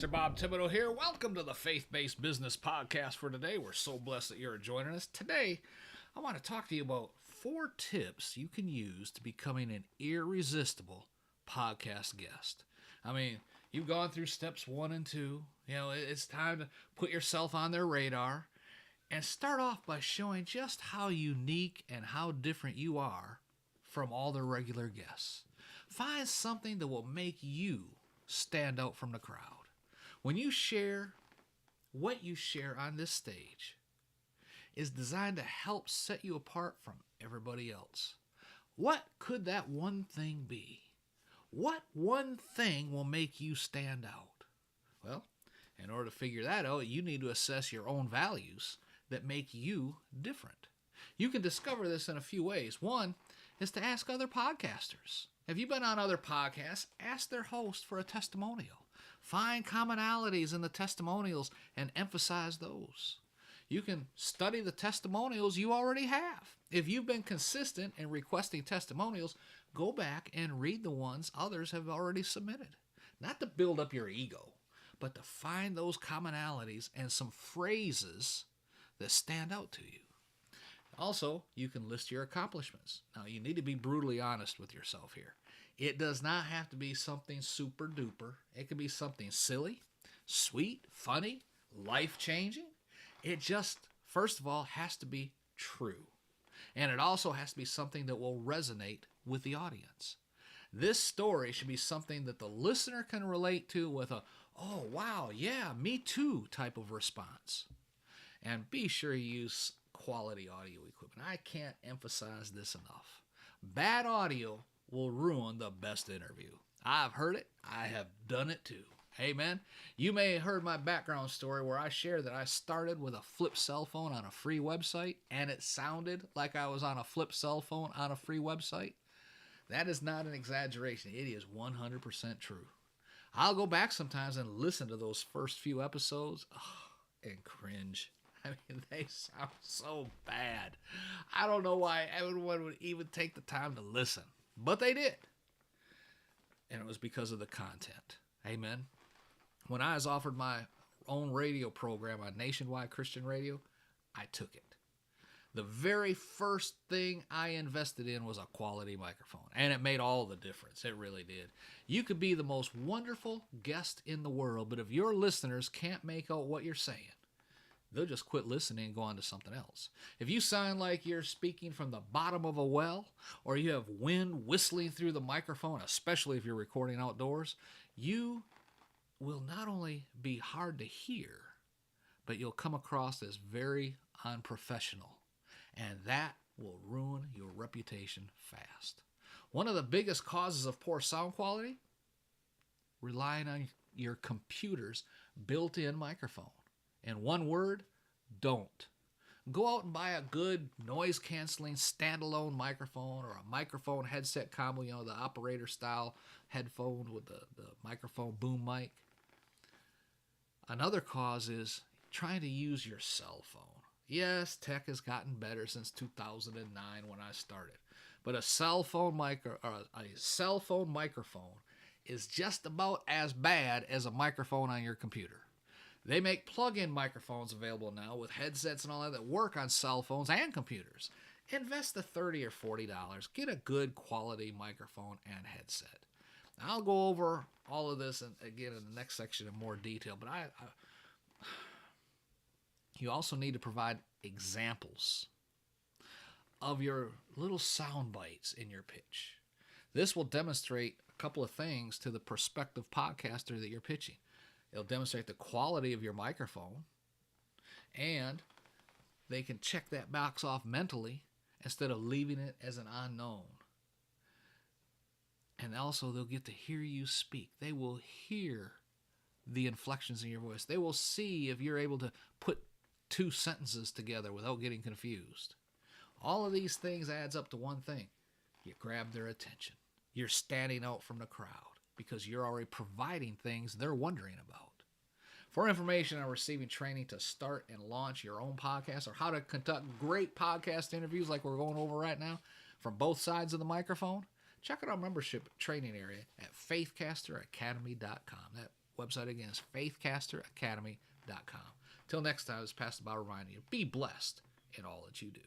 Mr. Bob Thibodeau here. Welcome to the Faith-Based Business Podcast for today. We're so blessed that you're joining us. Today, I want to talk to you about 4 tips you can use to becoming an irresistible podcast guest. I mean, you've gone through steps 1 and 2. It's time to put yourself on their radar and start off by showing just how unique and how different you are from all the regular guests. Find something that will make you stand out from the crowd. When you share, what you share on this stage is designed to help set you apart from everybody else. What could that one thing be? What one thing will make you stand out? Well, in order to figure that out, you need to assess your own values that make you different. You can discover this in a few ways. One is to ask other podcasters. Have you been on other podcasts? Ask their host for a testimonial. Find commonalities in the testimonials and emphasize those. You can study the testimonials you already have. If you've been consistent in requesting testimonials, go back and read the ones others have already submitted. Not to build up your ego, but to find those commonalities and some phrases that stand out to you. Also, you can list your accomplishments. Now, you need to be brutally honest with yourself here. It does not have to be something super duper. It can be something silly, sweet, funny, life-changing. It just, first of all, has to be true. And it also has to be something that will resonate with the audience. This story should be something that the listener can relate to with a, oh, wow, yeah, me too type of response. And be sure you use quality audio equipment. I can't emphasize this enough. Bad audio will ruin the best interview. I've heard it. I have done it too. Amen. You may have heard my background story where I shared that I started with a flip cell phone on a free website and it sounded like I was on a flip cell phone on a free website. That is not an exaggeration. It is 100% true. I'll go back sometimes and listen to those first few episodes and cringe. I mean, they sound so bad. I don't know why everyone would even take the time to listen. But they did. And it was because of the content. Amen. When I was offered my own radio program on Nationwide Christian Radio, I took it. The very first thing I invested in was a quality microphone. And it made all the difference. It really did. You could be the most wonderful guest in the world, but if your listeners can't make out what you're saying, they'll just quit listening and go on to something else. If you sound like you're speaking from the bottom of a well, or you have wind whistling through the microphone, especially if you're recording outdoors, you will not only be hard to hear, but you'll come across as very unprofessional. And that will ruin your reputation fast. One of the biggest causes of poor sound quality? Relying on your computer's built-in microphone. In one word, don't. Go out and buy a good noise-canceling standalone microphone or a microphone headset combo, the operator-style headphone with the microphone boom mic. Another cause is trying to use your cell phone. Yes, tech has gotten better since 2009 when I started. But a cell phone microphone is just about as bad as a microphone on your computer. They make plug-in microphones available now with headsets and all that work on cell phones and computers. Invest the $30 or $40. Get a good quality microphone and headset. I'll go over all of this again in the next section in more detail, but you also need to provide examples of your little sound bites in your pitch. This will demonstrate a couple of things to the prospective podcaster that you're pitching. It'll demonstrate the quality of your microphone, and they can check that box off mentally instead of leaving it as an unknown. And also, they'll get to hear you speak. They will hear the inflections in your voice. They will see if you're able to put 2 sentences together without getting confused. All of these things adds up to one thing. You grab their attention. You're standing out from the crowd because you're already providing things they're wondering about. For information on receiving training to start and launch your own podcast or how to conduct great podcast interviews like we're going over right now from both sides of the microphone, check out our membership training area at faithcasteracademy.com. That Website again is faithcasteracademy.com. Till next time, it's Pastor Bob reminding you, be blessed in all that you do.